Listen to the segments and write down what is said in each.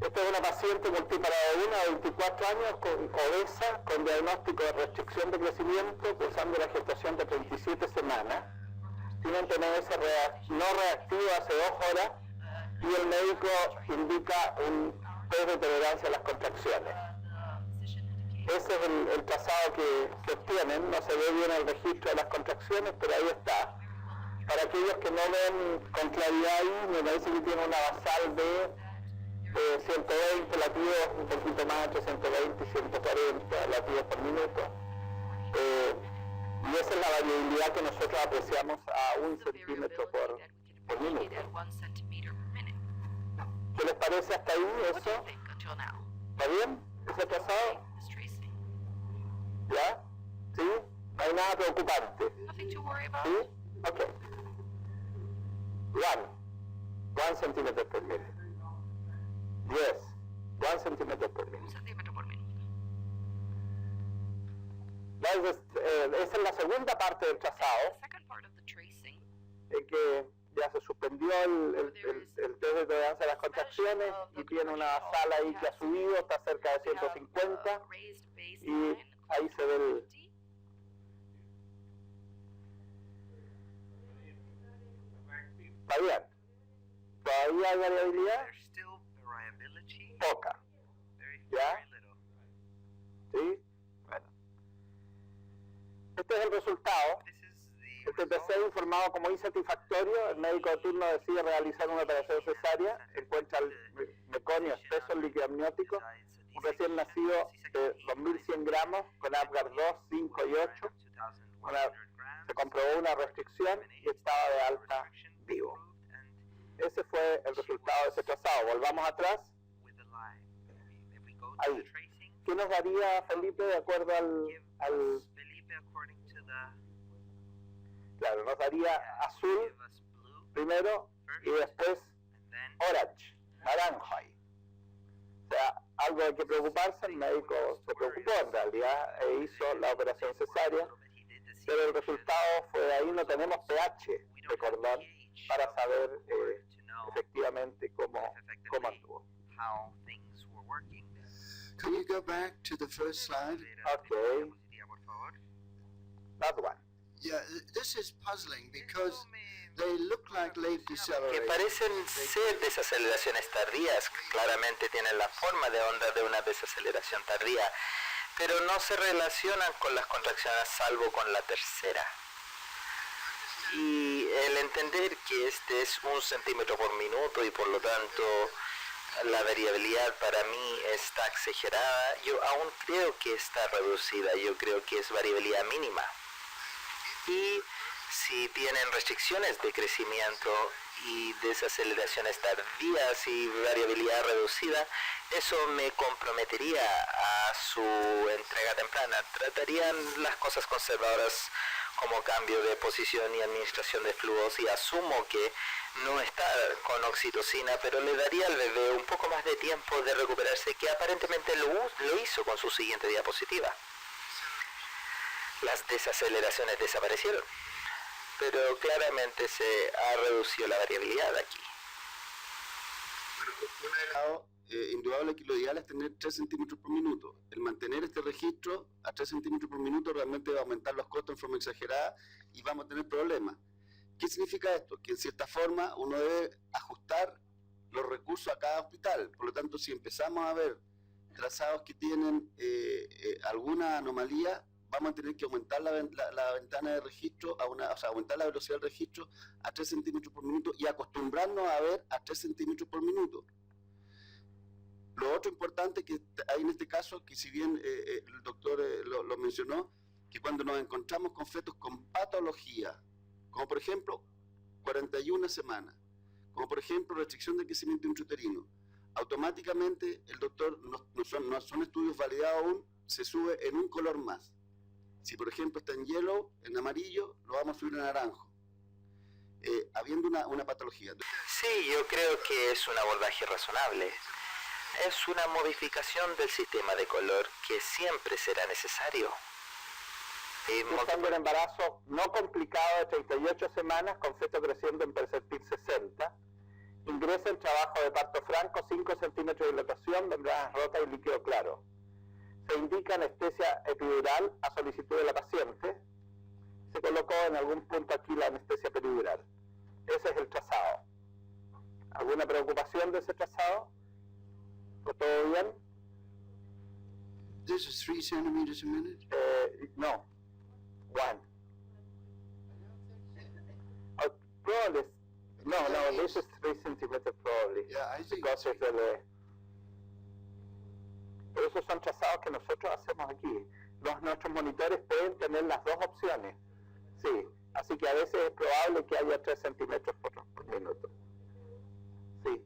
Esta es una paciente multiparada de 1 a 24 años, obesa, con diagnóstico de restricción de crecimiento, cursando la gestación de 37 semanas. Tiene un TNS no reactivo hace 2 horas y el médico indica un test de tolerancia a las contracciones. Ese es el trazado que obtienen. No se ve bien el registro de las contracciones, pero ahí está. Para aquellos que no ven con claridad ahí, me parece que tiene una basal de 120 latidos, un poquito más entre 120 y 140 latidos por minuto. Y esa es la variabilidad que nosotros apreciamos a 1 centímetro por minuto. ¿Qué les parece hasta ahí eso? ¿Está bien? ¿Ese trazado? ¿Ya? ¿Sí? No hay nada preocupante. ¿Sí? Ok. 1 centímetro por minuto. 10. 1 centímetro por minuto. 1 centímetro por minuto. Esa es la segunda parte del trazado, en que ya se suspendió el test de tolerancia a las contracciones y tiene una basal ahí que ha subido, está cerca de 150 y ahí se ve el... Está bien. ¿Todavía hay variabilidad? Poca. ¿Ya? ¿Sí? Bueno. Este es el resultado. El TTC informado como insatisfactorio, el médico de turno decide realizar una operación cesárea, encuentra el meconio espeso, el líquido amniótico, un recién nacido de 2100 gramos con Apgar 2, 5 y 8. Se comprobó una restricción y estaba de alta vivo. Ese fue el resultado de ese trazado. Volvamos atrás. Ahí. ¿Qué nos daría Felipe de acuerdo al... Claro, nos daría azul primero y después orange, naranjo ahí. O sea, algo hay que preocuparse, el médico se preocupó en realidad e hizo la operación cesárea, pero el resultado fue ahí, no tenemos pH de cordón para saber efectivamente cómo anduvo. Can you go back to the first slide? Okay. That one. Yeah, this is puzzling because they look like late Que deceleration. parecen ser desaceleraciones tardías, claramente tienen la forma de onda de una desaceleración tardía, pero no se relacionan con las contracciones salvo con la tercera. Y el entender que este es 1 centímetro por minuto y por lo tanto la variabilidad para mí está exagerada, yo aún creo que está reducida, yo creo que es variabilidad mínima. Y si tienen restricciones de crecimiento y desaceleraciones tardías y variabilidad reducida, eso me comprometería a su entrega temprana. Tratarían las cosas conservadoras como cambio de posición y administración de flujos, y asumo que no está con oxitocina, pero le daría al bebé un poco más de tiempo de recuperarse, que aparentemente lo hizo con su siguiente diapositiva. Las desaceleraciones desaparecieron, pero claramente se ha reducido la variabilidad aquí. Indudable que lo ideal es tener 3 centímetros por minuto. El mantener este registro a 3 centímetros por minuto realmente va a aumentar los costos en forma exagerada y vamos a tener problemas. ¿Qué significa esto? Que en cierta forma uno debe ajustar los recursos a cada hospital. Por lo tanto, si empezamos a ver trazados que tienen alguna anomalía, vamos a tener que aumentar la ventana de registro, aumentar la velocidad del registro a 3 centímetros por minuto y acostumbrarnos a ver a 3 centímetros por minuto. Lo otro importante que hay en este caso, que si bien el doctor lo mencionó, que cuando nos encontramos con fetos con patología, como por ejemplo 41 semanas, como por ejemplo restricción de crecimiento intrauterino, automáticamente el doctor, no son estudios validados aún, se sube en un color más. Si por ejemplo está en yellow, en amarillo, lo vamos a subir en naranjo, habiendo una patología. Sí, yo creo que es un abordaje razonable. Es una modificación del sistema de color que siempre será necesario. Buscando el embarazo no complicado de 38 semanas con feto creciendo en percentil 60 Ingresa en trabajo de parto franco, 5 centímetros de dilatación, membranas rotas y líquido claro. Se indica anestesia epidural a solicitud de la paciente. Se colocó en algún punto aquí la anestesia peridural. Ese es el trazado. ¿Alguna preocupación de ese trazado? ¿Fue todo bien? This is 3 centimeters a minute? No. 1. Probably. No, this is 3 centimeters probably. Yeah, I think Because it's pero esos son trazados que nosotros hacemos aquí. Nuestros monitores pueden tener las dos opciones. Sí, así que a veces es probable que haya 3 centímetros por minuto. Sí.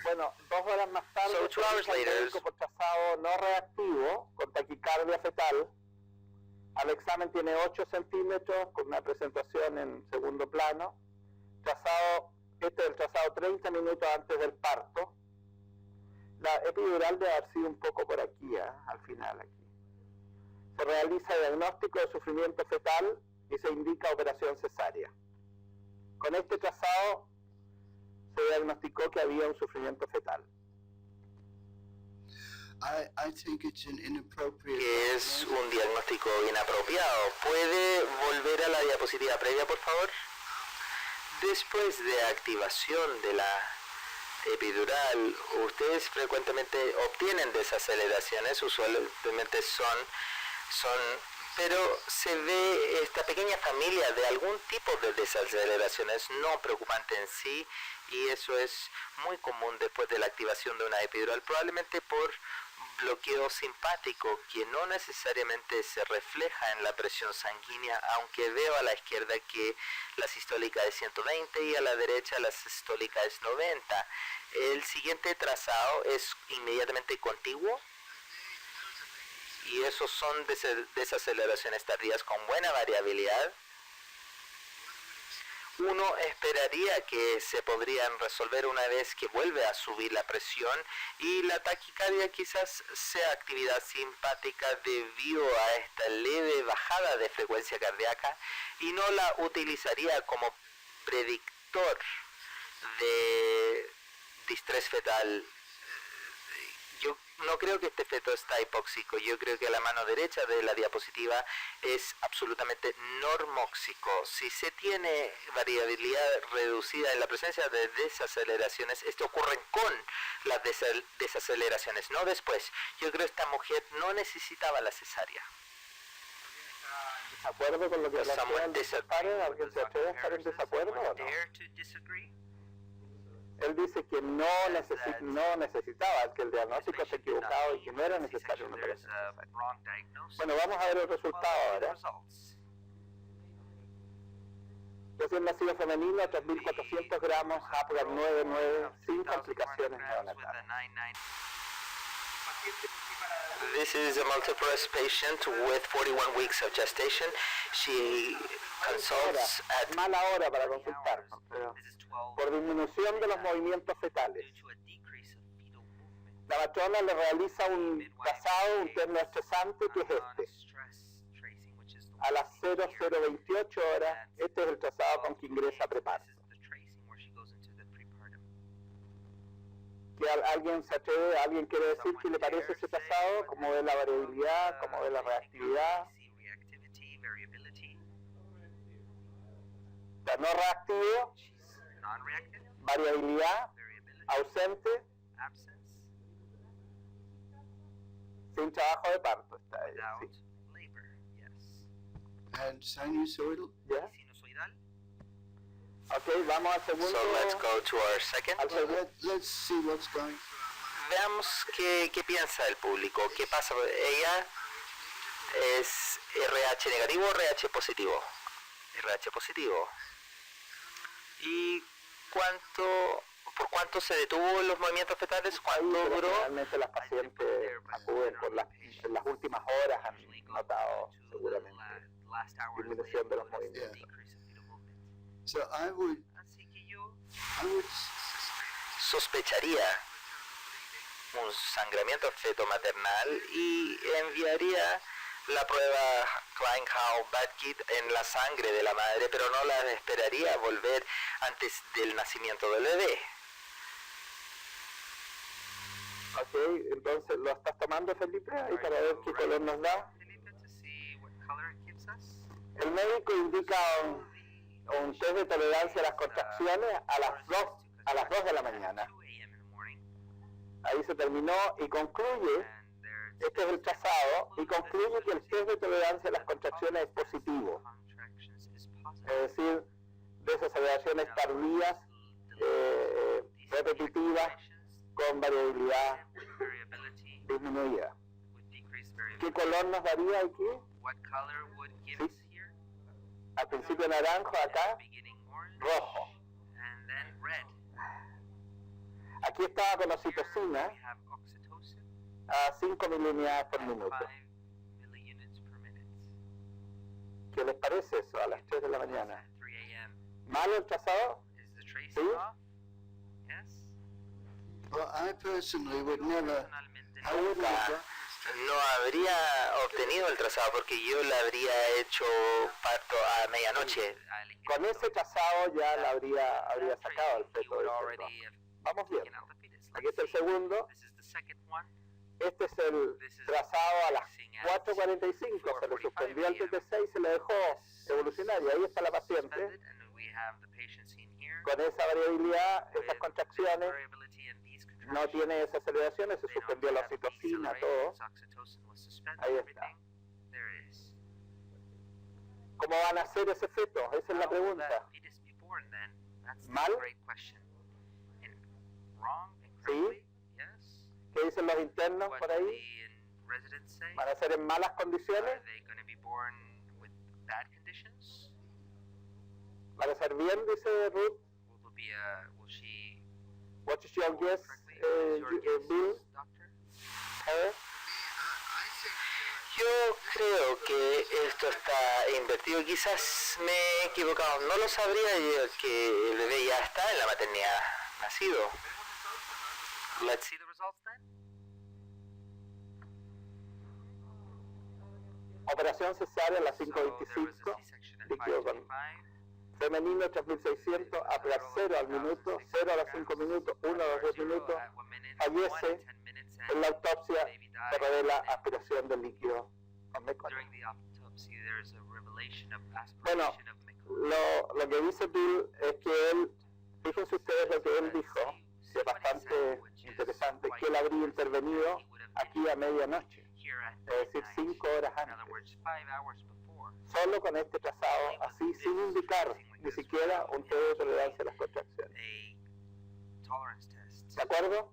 Bueno, 2 horas más tarde, So 2 hours later, por trazado no reactivo, con taquicardia fetal. Al examen tiene 8 centímetros, con una presentación en segundo plano. Trazado, este es el trazado 30 minutos antes del parto. La epidural debe haber sido un poco por aquí, al final aquí. Se realiza diagnóstico de sufrimiento fetal y se indica operación cesárea. Con este trazado se diagnosticó que había un sufrimiento fetal. I think it's an inappropriate. Que es un diagnóstico inapropiado. ¿Puede volver a la diapositiva previa, por favor? Después de activación de la epidural, ustedes frecuentemente obtienen desaceleraciones, usualmente son, pero se ve esta pequeña familia de algún tipo de desaceleraciones no preocupante en sí, y eso es muy común después de la activación de una epidural, probablemente por bloqueo simpático, que no necesariamente se refleja en la presión sanguínea, aunque veo a la izquierda que la sistólica es 120 y a la derecha la sistólica es 90. El siguiente trazado es inmediatamente contiguo, y esos son desaceleraciones tardías con buena variabilidad. Uno esperaría que se podrían resolver una vez que vuelve a subir la presión, y la taquicardia quizás sea actividad simpática debido a esta leve bajada de frecuencia cardíaca, y no la utilizaría como predictor de distrés fetal. Yo no creo que este feto está hipóxico. Yo creo que a la mano derecha de la diapositiva es absolutamente normóxico. Si se tiene variabilidad reducida en la presencia de desaceleraciones, esto ocurre con las desaceleraciones, no después. Yo creo que esta mujer no necesitaba la cesárea. ¿Desacuerdo con lo que plantean los pares? ¿Alguien se atreve a estar en desacuerdo o no? Él dice que no necesitaba, que el diagnóstico está equivocado y que no era necesario una operación. Bueno, vamos a ver el resultado ahora. Recién nacido femenino, 3.400 gramos, Apgar 99, sin complicaciones neonatales. This is a multiparous patient with 41 weeks of gestation. She consults at Mala hora para consultar, pero por disminución de los movimientos fetales. La matrona le realiza un trazado, un terno estresante, que es este. A las 0028 horas, este es el trazado con que ingresa a preparto. Que alguien se atreve, alguien quiere decir qué le parece ese trazado, cómo ve la variabilidad, cómo ve la reactividad. Está no reactivo, variabilidad, ausente, sin trabajo de parto está ahí, sí. And sinusoidal? ¿Ya? Ok, vamos al segundo. So let's go to our second. Let's see what's going through. Veamos qué piensa el público. ¿Qué pasa? Ella es RH negativo o RH positivo. RH positivo. ¿Y por cuánto se detuvo los movimientos fetales? ¿Cuánto duró? Realmente las pacientes acuden en las últimas horas, han notado seguramente disminución de los movimientos. So I would Sospecharía un sangramiento fetomaternal y enviaría la prueba Klein-Hall-Budget en la sangre de la madre, pero no la esperaría volver antes del nacimiento del bebé. Ok, entonces lo estás tomando, Felipe, ahí para ver qué color nos da. El médico indica un test de tolerancia a las contracciones a las 2 de la mañana. Ahí se terminó y concluye, este es el trazado, y concluye que el test de tolerancia a las contracciones es positivo. Es decir, desaceleraciones tardías, repetitivas, con variabilidad disminuida. ¿Qué color nos daría aquí? Sí. Al principio naranjo, acá rojo. Aquí estaba con oxitocina a 5 miliunidades por minuto. ¿Qué les parece eso a las 3 de la mañana? ¿Malo el trazado? ¿Sí? Well, I personally would never. I wouldn't Nunca have done no habría obtenido el trazado porque yo le habría hecho parto a medianoche. Con ese trazado ya la habría sacado el feto del centro. Vamos bien. Aquí está el segundo. Este es el trazado a las 4:45. Se le suspendió el TTC y se le dejó evolucionar. Y ahí está la paciente con esa variabilidad, esas contracciones. No tiene desaceleraciones, se suspendió la oxitocina, todo. Ahí está. ¿Cómo van a hacer ese feto? Esa es la pregunta. ¿Mal? ¿Sí? ¿Qué dicen los internos por ahí? ¿Van a ser en malas condiciones? ¿Van a ser bien, dice Ruth? What is your guess, Bill? Yo creo que esto está invertido, quizás me he equivocado, no lo sabría yo que el bebé ya está en la maternidad, nacido. Let's see the results then. Operación cesárea a las 5:25, líquido con femenino 3600, APGAR 0 al minuto, 0 a los 5 minutos, 1 a los 10 minutos, fallece. En la autopsia se revela aspiración del líquido con MECONA. Bueno, lo que dice Bill es que él, fíjense ustedes lo que él dijo, que es bastante interesante, que él habría intervenido aquí a medianoche, es decir, 5 horas antes, solo con este trazado, así sin indicar ni siquiera un test de tolerancia a las contracciones. ¿De acuerdo?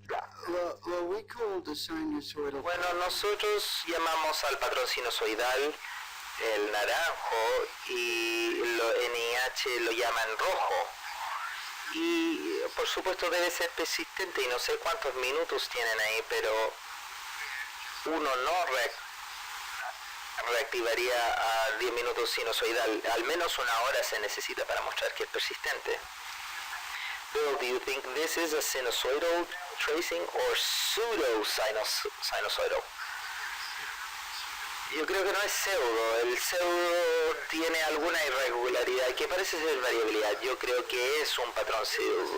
Ya. Well, we call the sinusoidal. Bueno, nosotros llamamos al patrón sinusoidal el naranjo y lo NIH lo llaman rojo. Y por supuesto debe ser persistente y no sé cuántos minutos tienen ahí, pero uno no reactivaría a 10 minutos sinusoidal. Al menos una hora se necesita para mostrar que es persistente. Bill, do you think this is a sinusoidal tracing or pseudo-sinusoidal? Yo creo que no es pseudo. El pseudo tiene alguna irregularidad que parece ser variabilidad. Yo creo que es un patrón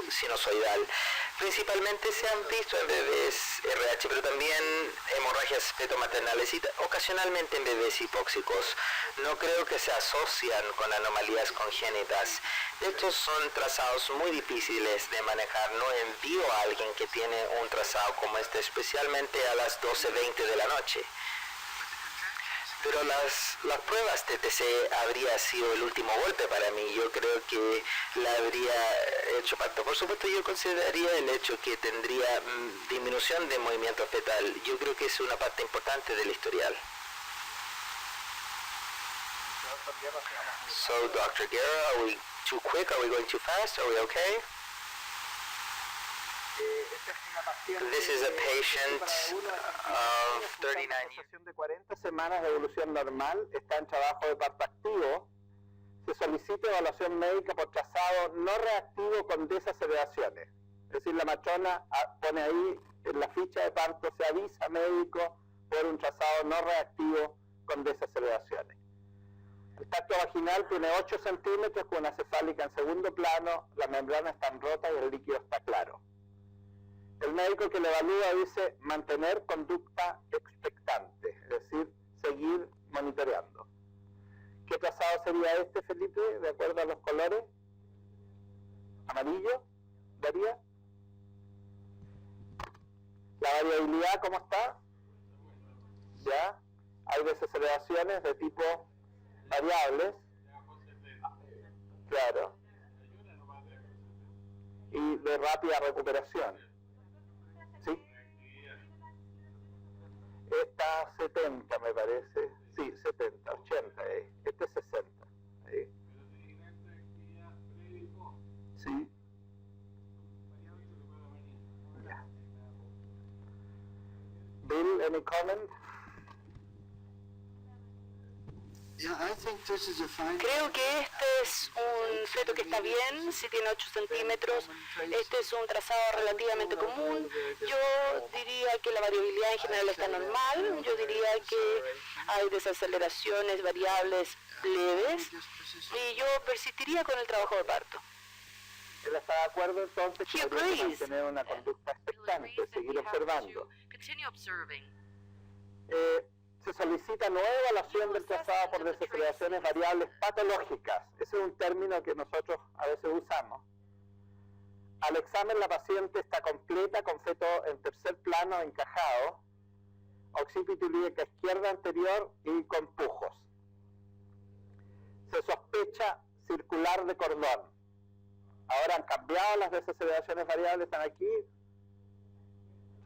sinusoidal. Principalmente se han visto en bebés RH, pero también hemorragias fetomaternales y ocasionalmente en bebés hipóxicos. No creo que se asocian con anomalías congénitas. Estos son trazados muy difíciles de manejar. No envío a alguien que tiene un trazado como este, especialmente a las 12:20 de la noche. Pero las pruebas TTC habría sido el último golpe para mí. Yo creo que la habría hecho parto. Por supuesto, yo consideraría el hecho que tendría disminución de movimiento fetal. Yo creo que es una parte importante del historial. So, Dr. Guerra, are we too quick? Are we going too fast? Are we okay? This is a patient of 39 years. De 40 semanas de evolución normal, está en trabajo de parto activo. Se solicita evaluación médica por trazado no reactivo con desaceleraciones. Es decir, la matrona pone ahí en la ficha de parto, se avisa médico por un trazado no reactivo con desaceleraciones. El tacto vaginal tiene 8 centímetros con una cefálica en segundo plano, la membrana está rota y el líquido está claro. El médico que le evalúa dice mantener conducta expectante, es decir, seguir monitoreando. ¿Qué trazado sería este, Felipe, de acuerdo a los colores? ¿Amarillo? ¿Daría? ¿La variabilidad cómo está? ¿Ya? Hay desaceleraciones de tipo variables. Claro. Y de rápida recuperación. ¿Sí? Esta 70 me parece. Sí, 70, 80. Este es 60. ¿Sí? Sí. Yeah. Bill, any comment? Yeah, I think this is a fine. Creo que este es un feto que está bien, si tiene 8 centímetros. Este es un trazado relativamente común. Yo diría que la variabilidad en general está normal. Yo diría que hay desaceleraciones variables leves. Y yo persistiría con el trabajo de parto. Él está de acuerdo entonces que He habría que agrees. mantener una conducta expectante, seguir observando. Se solicita nueva evaluación del trazado por desaceleraciones variables patológicas. Ese es un término que nosotros a veces usamos. Al examen la paciente está completa con feto en tercer plano encajado, occipito ilíaca izquierda anterior y con pujos. Se sospecha circular de cordón. Ahora han cambiado las desaceleraciones variables, están aquí,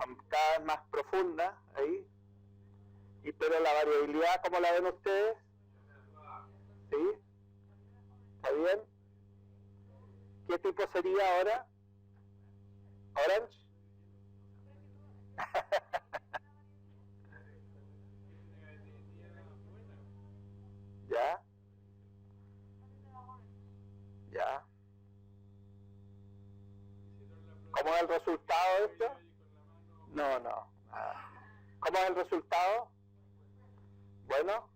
son cada vez más profundas ahí. Pero la variabilidad, ¿cómo la ven ustedes? ¿Sí? ¿Está bien? ¿Qué tipo sería ahora? ¿Orange? ¿Ya? ¿Ya? ¿Cómo es el resultado de esto? No. ¿Cómo es el resultado? Bueno,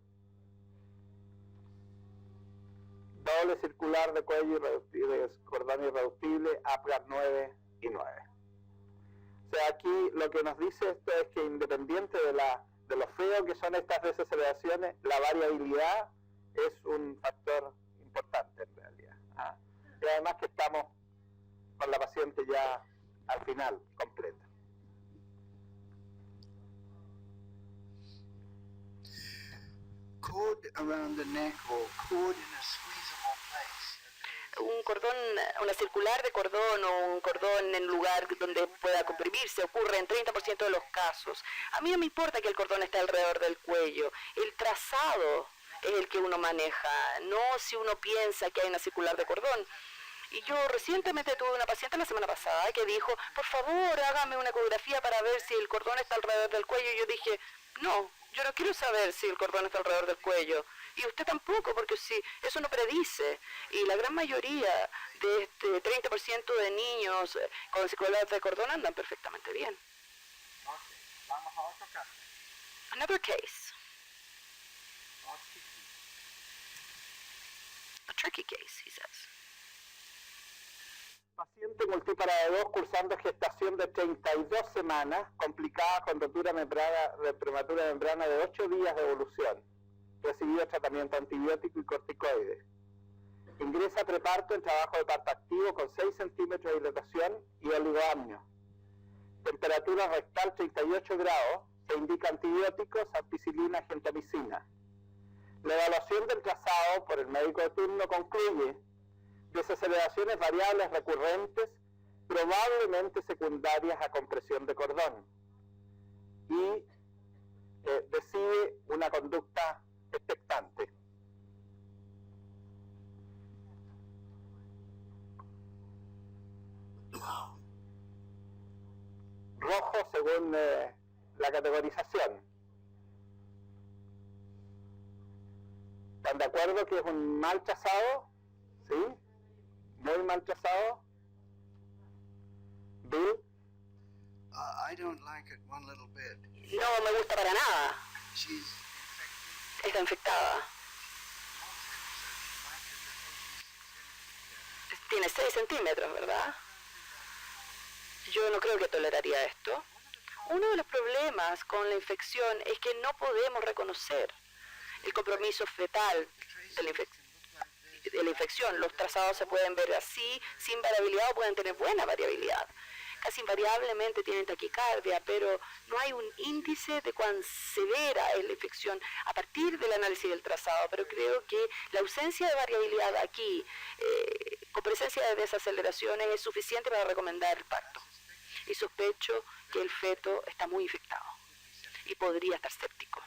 doble circular de cuello de cordón irreductible, APGAR 9 y 9. O sea, aquí lo que nos dice esto es que independiente de lo feo que son estas desaceleraciones, la variabilidad es un factor importante en realidad. ¿Ah? Y además que estamos con la paciente ya al final, completa. Cord around the neck or cord in a squeezable place. Un cordón, una circular de cordón o un cordón en lugar donde pueda comprimirse ocurre en 30% de los casos. A mí no me importa que el cordón esté alrededor del cuello. El trazado es el que uno maneja, no si uno piensa que hay una circular de cordón. Y yo recientemente tuve una paciente la semana pasada que dijo, por favor, hágame una ecografía para ver si el cordón está alrededor del cuello. Y yo dije, no, yo no quiero saber si el cordón está alrededor del cuello. Y usted tampoco, porque si eso no predice. Y la gran mayoría de este 30% de niños con circular de cordón andan perfectamente bien. Vamos a otro caso. Another case. A tricky case, he says. Paciente multípara de 2 cursando gestación de 32 semanas, complicada con rotura prematura de membrana de 8 días de evolución. Recibió tratamiento antibiótico y corticoide. Ingresa preparto en trabajo de parto activo con 6 centímetros de dilatación y oligoamnio. Temperatura rectal 38 grados, se indica antibióticos, ampicilina, gentamicina. La evaluación del trazado por el médico de turno concluye desaceleraciones variables recurrentes, probablemente secundarias a compresión de cordón, y decide una conducta expectante. Rojo según la categorización. ¿Están de acuerdo que es un mal trazado? ¿Sí? Muy mal trazado. Bill. I don't like it one little bit. No me gusta para nada. She's está infectada. Tiene 6 centímetros, ¿verdad? Yo no creo que toleraría esto. Uno de los problemas con la infección es que no podemos reconocer el compromiso fetal de la infección. Los trazados se pueden ver así, sin variabilidad, o pueden tener buena variabilidad. Casi invariablemente tienen taquicardia, pero no hay un índice de cuán severa es la infección a partir del análisis del trazado. Pero creo que la ausencia de variabilidad aquí, con presencia de desaceleraciones, es suficiente para recomendar el parto. Y sospecho que el feto está muy infectado y podría estar séptico.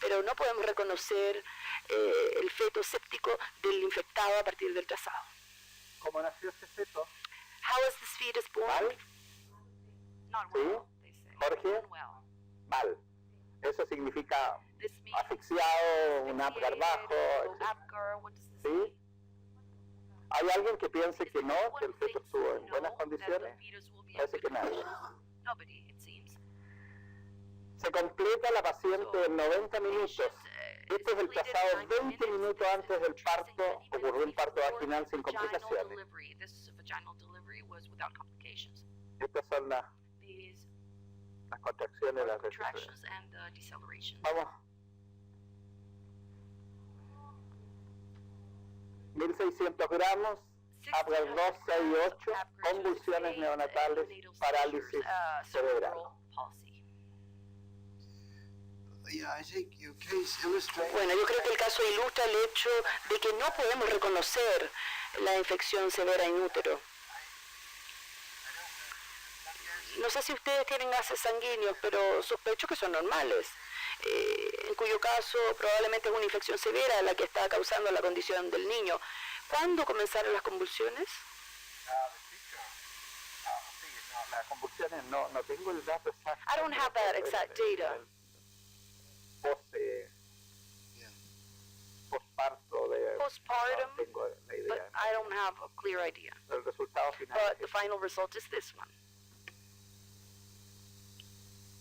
Pero no podemos reconocer el feto séptico del infectado a partir del trazado. ¿Cómo nació este feto? How was this fetus born? ¿Mal? Not ¿Sí? well, they say. Jorge. Unwell. Mal. Eso significa This means asfixiado, un Apgar bajo, low etc. Apgar, what does this ¿Sí? mean? ¿Hay alguien que piense que no, que el Anyone feto thinks estuvo en no, buenas that the condiciones? fetus will be in Parece que good nadie. condition? Nobody, it seems. Se completa la paciente en 90 minutos. Este es el trazado 20 minutos antes del parto. Ocurrió un parto vaginal sin complicaciones. This vaginal delivery was without complications. Estas son las These contracciones, las contractions restricciones. and deceleration. Vamos. 1.600 gramos, Apgar 2, 6 y 8, convulsiones neonatales, parálisis cerebral. Yeah, I think your case illustrates. Bueno, yo creo que el caso ilustra el hecho de que no podemos reconocer la infección severa in útero. No sé si ustedes tienen gases sanguíneos, pero sospecho que son normales, en cuyo caso probablemente es una infección severa la que está causando la condición del niño. ¿Cuándo comenzaron las convulsiones? Las convulsiones no tengo el dato exacto. I don't have that exact data. Postparto de... Postpartum, No tengo la but idea. I don't have a clear idea. El resultado final. But the final result is this one.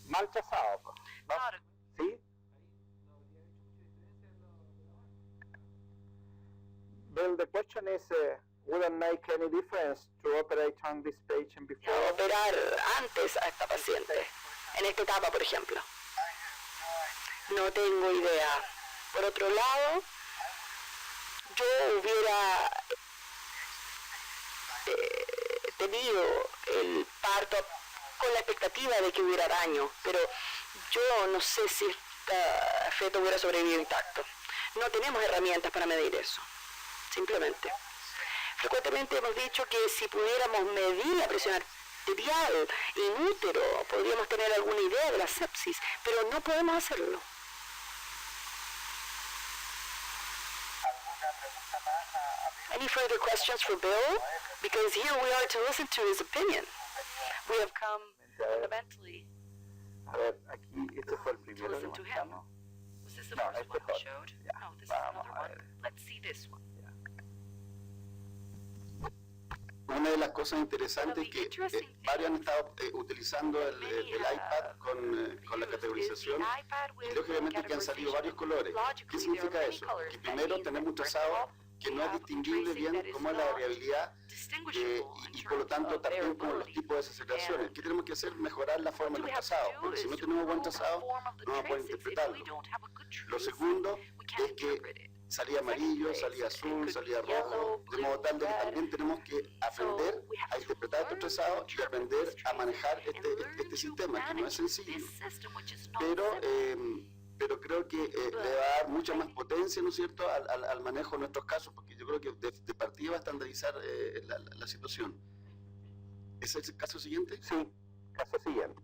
Mal trazado, ¿no? Not a- ¿Sí? Bill, the question is, wouldn't make any difference to operate on this patient before? Operar antes a esta paciente, en esta etapa, por ejemplo. No tengo idea. Por otro lado, yo hubiera tenido el parto con la expectativa de que hubiera daño, pero yo no sé si este feto hubiera sobrevivido intacto. No tenemos herramientas para medir eso, simplemente. Frecuentemente hemos dicho que si pudiéramos medir la presión arterial in útero, podríamos tener alguna idea de la sepsis, pero no podemos hacerlo. Any further questions for Bill? Because here we are to listen to his opinion. We have come fundamentally A ver, aquí, este fue el to primero listen que to him. mostramos. Was this the No, first este one es we otro. showed? Ya, No, this is vamos another a one. ver. Let's see this one. Una de las cosas interesantes es que varios han estado utilizando el iPad con la categorización y lógicamente que han salido varios colores. ¿Qué significa eso? Que primero tenemos un trazado que no es distinguible bien cómo es la variabilidad y por lo tanto también como los tipos de desaceleraciones. ¿Qué tenemos que hacer? Mejorar la forma de los trazados, porque si no tenemos buen trazado no vamos a poder interpretarlo. Lo segundo es que salía amarillo, salía azul, salía rojo, de modo tal de que también tenemos que aprender a interpretar estos trazados y aprender a manejar este sistema, que no es sencillo, pero creo que le va a dar mucha más potencia, ¿no es cierto?, al manejo de nuestros casos, porque yo creo que de partida va a estandarizar la situación. ¿Es el caso siguiente? Sí, caso siguiente.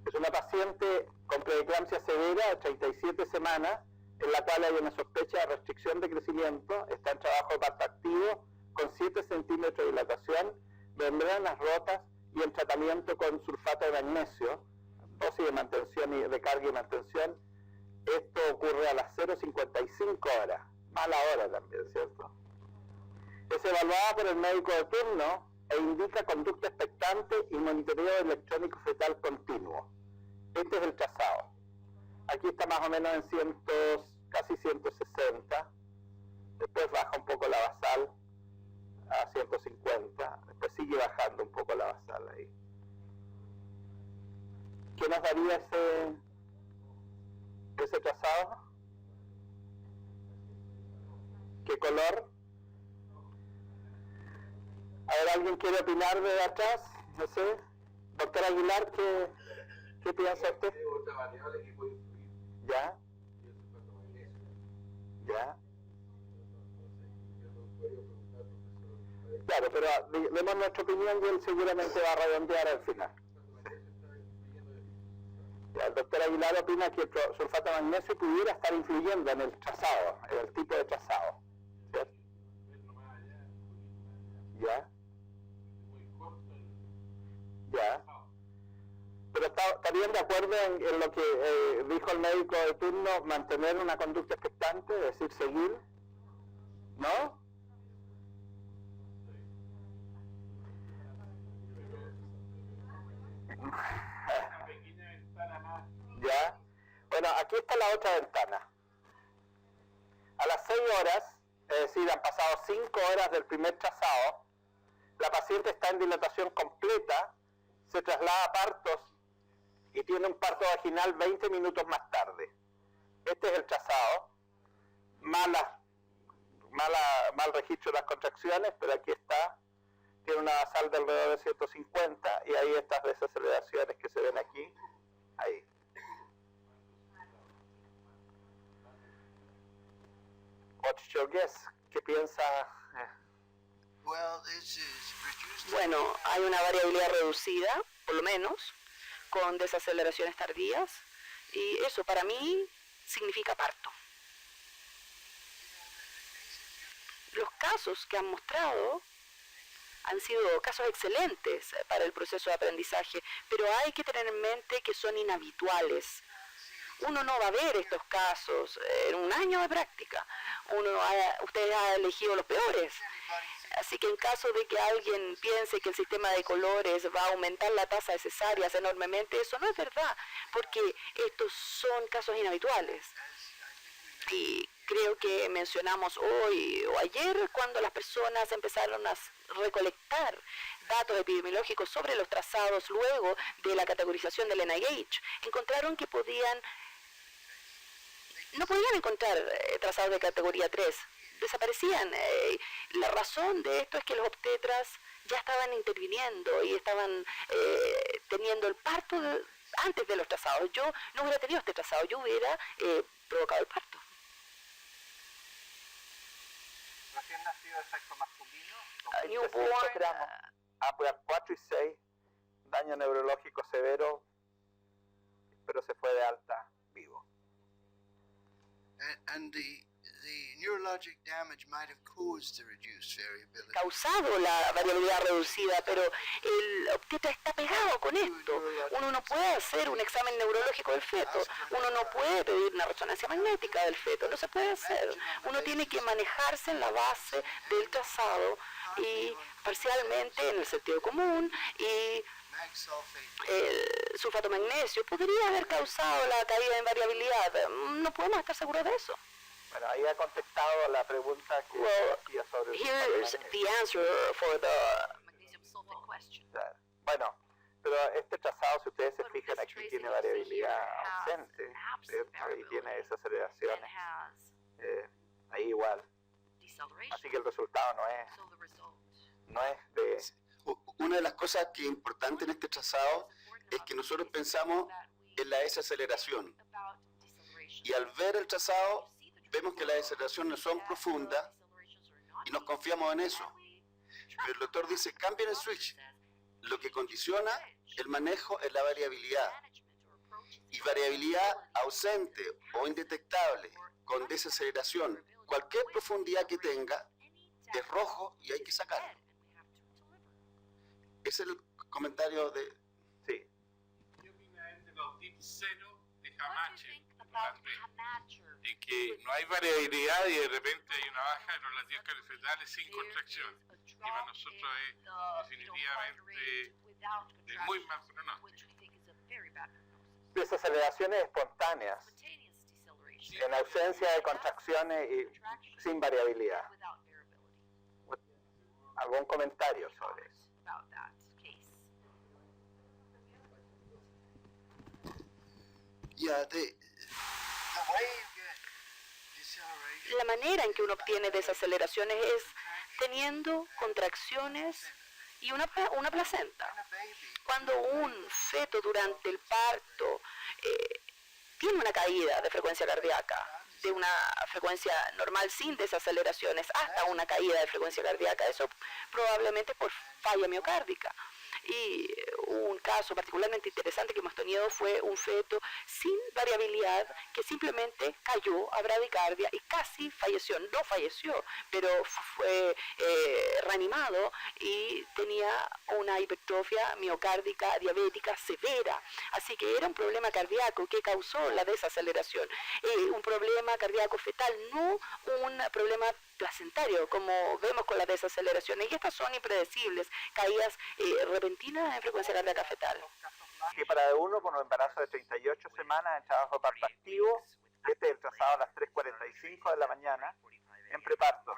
Es una paciente con preeclampsia severa de 37 semanas, en la cual hay una sospecha de restricción de crecimiento, está en trabajo de parto activo, con 7 centímetros de dilatación, membranas rotas y en tratamiento con sulfato de magnesio, dosis de mantención y de carga y mantención. Esto ocurre a las 0:55 horas, mala hora también, ¿cierto? Es evaluada por el médico de turno e indica conducta expectante y monitoreo electrónico fetal continuo. Este es el trazado. Aquí está más o menos en casi 160, después baja un poco la basal a 150, después sigue bajando un poco la basal ahí. ¿Qué nos daría ese trazado? ¿Qué color? A ver, ¿alguien quiere opinar de atrás? No sé. Doctor Aguilar, ¿qué piensa usted? Otra variable que puede influir ¿Ya? y el sulfato de magnesio. ¿Ya? Yo no podría preguntar al profesor. Claro, pero demos nuestra opinión y él seguramente va a redondear al final. Ya, el doctor Aguilar opina que el sulfato de magnesio pudiera estar influyendo en el trazado, en el tipo de trazado. ¿Cierto? ¿Ya? ¿Ya? Pero ¿estarían de acuerdo en lo que dijo el médico de turno, mantener una conducta expectante, es decir, seguir? ¿No? ¿Ya? Bueno, aquí está la otra ventana. A las 6 horas, es decir, han pasado 5 horas del primer trazado, la paciente está en dilatación completa, se traslada a partos y tiene un parto vaginal 20 minutos más tarde. Este es el trazado, mal registro de las contracciones, pero aquí está, tiene una basal de alrededor de 150 y ahí estas desaceleraciones que se ven aquí, ahí. What's your guess? ¿Qué piensa? Well, this is reduced. Bueno, hay una variabilidad reducida, por lo menos, con desaceleraciones tardías, y eso para mí significa parto. Los casos que han mostrado han sido casos excelentes para el proceso de aprendizaje, pero hay que tener en mente que son inhabituales. Uno no va a ver estos casos en un año de práctica. Ustedes han elegido los peores. Así que en caso de que alguien piense que el sistema de colores va a aumentar la tasa de cesáreas enormemente, eso no es verdad, porque estos son casos inhabituales. Y creo que mencionamos hoy o ayer cuando las personas empezaron a recolectar datos epidemiológicos sobre los trazados luego de la categorización del NIH, encontraron que no podían encontrar trazados de categoría 3, desaparecían. La razón de esto es que los obstetras ya estaban interviniendo y estaban teniendo el parto antes de los trazados. Yo no hubiera tenido este trazado, yo hubiera provocado el parto. Recién nacido de sexo masculino, Newborn, gramos, pues 4 y 6, daño neurológico severo, pero se fue de alta vivo. And the neurologic damage might have caused the reduced variability. causado la variabilidad reducida, pero el obstetra está pegado con esto. Uno no puede hacer un examen neurológico del feto, uno no puede pedir una resonancia magnética del feto, no se puede hacer. Uno tiene que manejarse en la base del trazado y parcialmente en el sentido común, y Mag sulfate. el sulfato magnesio podría haber causado la caída en variabilidad. No podemos estar seguros de eso. Bueno, ahí ha contestado la pregunta que hacía sobre el Here's sulfato the answer for the magnesium sulfate question. magnesio. Bueno, pero este trazado, si ustedes se fijan, aquí tiene variabilidad ausente, ¿cierto? Y tiene desaceleraciones, ahí igual. Así que el resultado no es de... Una de las cosas que es importante en este trazado es que nosotros pensamos en la desaceleración. Y al ver el trazado, vemos que las desaceleraciones son profundas y nos confiamos en eso. Pero el doctor dice, cambien el switch. Lo que condiciona el manejo es la variabilidad. Y variabilidad ausente o indetectable, con desaceleración, cualquier profundidad que tenga, es rojo y hay que sacarlo. Ese es el comentario de... Sí. ¿Qué opina él de los tips cero de Hamache? En que no hay variabilidad y de repente hay una baja de los latidos cardiofetales sin contracción. Y para nosotros es definitivamente de muy mal pronóstico. Desaceleraciones espontáneas. en ausencia de contracciones y sin variabilidad. ¿Algún comentario sobre eso? Yeah, the way you get deceleration La manera en que uno obtiene desaceleraciones es teniendo contracciones y una placenta. in a baby, Cuando un feto durante el parto tiene una caída de frecuencia cardíaca, de una frecuencia normal sin desaceleraciones hasta una caída de frecuencia cardíaca, eso probablemente por falla miocárdica. Y un caso particularmente interesante que hemos tenido fue un feto sin variabilidad que simplemente cayó a bradicardia y casi falleció. No falleció, pero fue reanimado y tenía una hipertrofia miocárdica diabética severa. Así que era un problema cardíaco que causó la desaceleración. Un problema cardíaco fetal, no un problema placentario, como vemos con las desaceleraciones. Y estas son impredecibles, caídas repentinas en frecuencia cardíaca fetal. Y para uno con un embarazo de 38 semanas en trabajo de parto activo, este es el trazado a las 3:45 de la mañana, en preparto.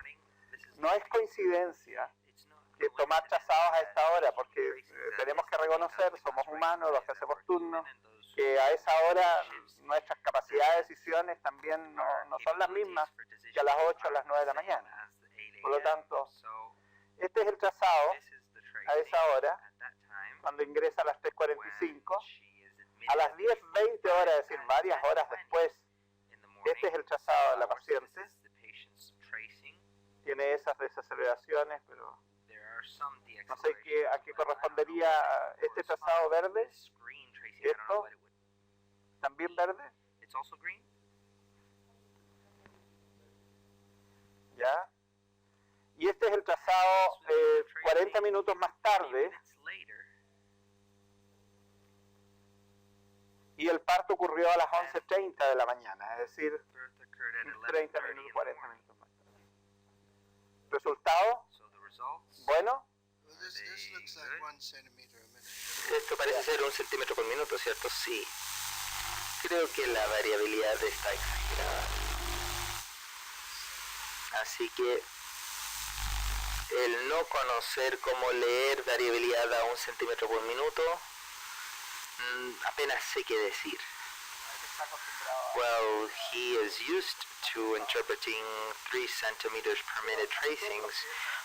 No es coincidencia que tomar trazados a esta hora, porque tenemos que reconocer, somos humanos los que hacemos turnos, que a esa hora nuestras capacidades de decisiones también no son las mismas que a las 8 o las 9 de la mañana. Por lo tanto, este es el trazado a esa hora, cuando ingresa a las 3:45, a las 10:20 horas, es decir, varias horas después, este es el trazado de la paciente, tiene esas desaceleraciones, pero no sé a qué correspondería este trazado verde, esto, también verde, ¿ya? Y este es el trazado 40 minutos más tarde, y el parto ocurrió a las 11:30 de la mañana, es decir, 30 minutos, 40 minutos más tarde. ¿Resultado? Bueno, well, this looks like 1 centimeter a minute. Esto parece ser 1 centímetro por minuto, ¿cierto? Sí. Creo que la variabilidad está exagerada. Así que el no conocer cómo leer variabilidad a 1 centímetro por minuto, apenas sé qué decir. Well, he is used to interpreting 3 centimeters per minute tracings,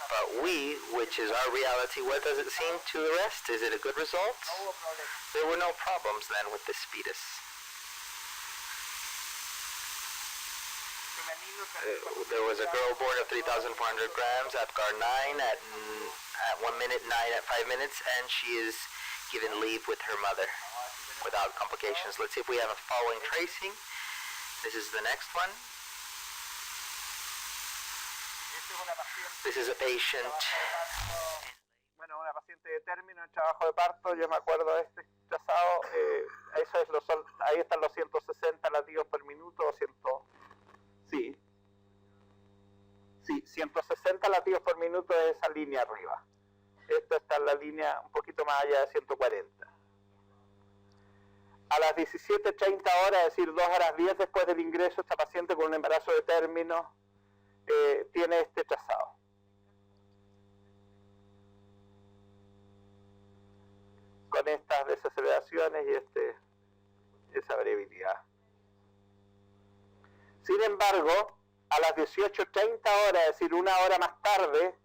but we, which is our reality, what does it seem to the rest? Is it a good result? There were no problems then with this fetus. There was a girl born of 3,400 grams, Apgar 9 at 1 minute, 9 at 5 minutes, and she is given leave with her mother without complications. Let's see if we have a following tracing. This is the next one. This is a patient. bueno, una paciente de término en trabajo de parto, yo me acuerdo de este trazado, eso es ahí están los 160 latidos por minuto, 160 latidos por minuto es esa línea arriba. Esto está en la línea un poquito más allá de 140. A las 17:30 horas, es decir, 2 horas 10 después del ingreso, esta paciente con un embarazo de término tiene este trazado. Con estas desaceleraciones y esa variabilidad. Sin embargo, a las 18:30 horas, es decir, 1 hora más tarde,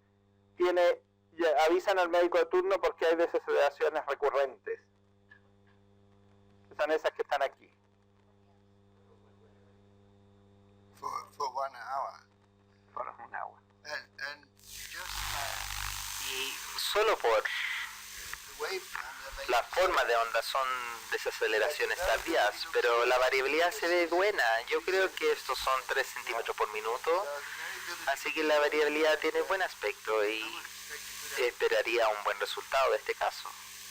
avisan al médico de turno porque hay desaceleraciones recurrentes. Son esas que están aquí. For 1 hour. Por un agua. And just Y solo por the waveform, la forma de onda son desaceleraciones tardías, pero la variabilidad se ve buena. Yo creo que estos son 3 centímetros por minuto, así que la variabilidad tiene buen aspecto y esperaría un buen resultado de este caso.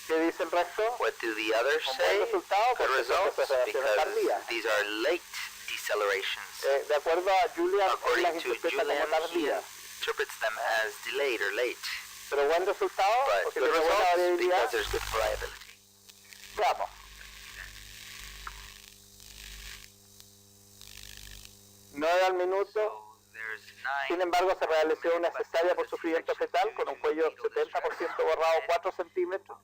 ¿Qué dice el resto? What do the others Un say? buen resultado Good porque son results, desaceleraciones tardías. because these are late decelerations. De acuerdo a Julian, él las According to interpreta como Julian, he tardías. interprets them as delayed or late, Pero buen resultado but porque good tiene buena results variabilidad. because there's good variability. Veamos. 9 al minuto. So there's 9. Sin embargo, se realizó una cesárea por sufrimiento fetal con un cuello 70% borrado, 4 centímetros.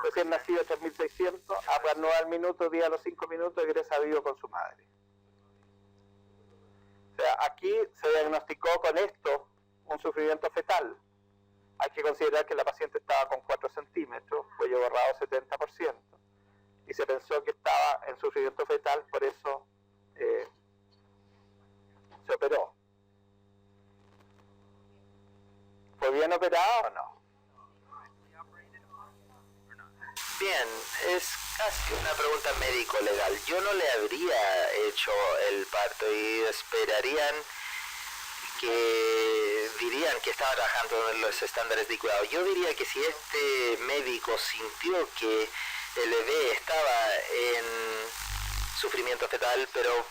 Recién nacido 3600, APGAR 9 al minuto, 10 a los 5 minutos, egresa vivo con su madre. O sea, aquí se diagnosticó con esto un sufrimiento fetal. Hay que considerar que la paciente estaba con 4 centímetros, cuello borrado 70%, y se pensó que estaba en sufrimiento fetal, por eso se operó. ¿Fue bien operado o no? Bien, es casi una pregunta médico-legal. Yo no le habría hecho el parto y esperarían que dirían que estaba trabajando en los estándares de cuidado. Yo diría que si este médico sintió que el bebé estaba en sufrimiento fetal, pero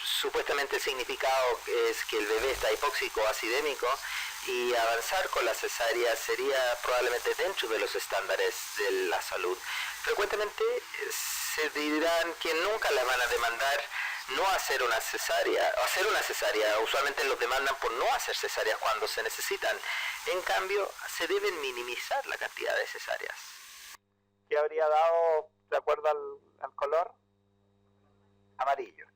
supuestamente el significado es que el bebé está hipóxico o acidémico, y avanzar con la cesárea sería probablemente dentro de los estándares de la salud. Frecuentemente se dirán que nunca la van a demandar no hacer una cesárea, o hacer una cesárea. Usualmente los demandan por no hacer cesáreas cuando se necesitan. En cambio, se deben minimizar la cantidad de cesáreas. ¿Qué habría dado de acuerdo al color? Amarillo.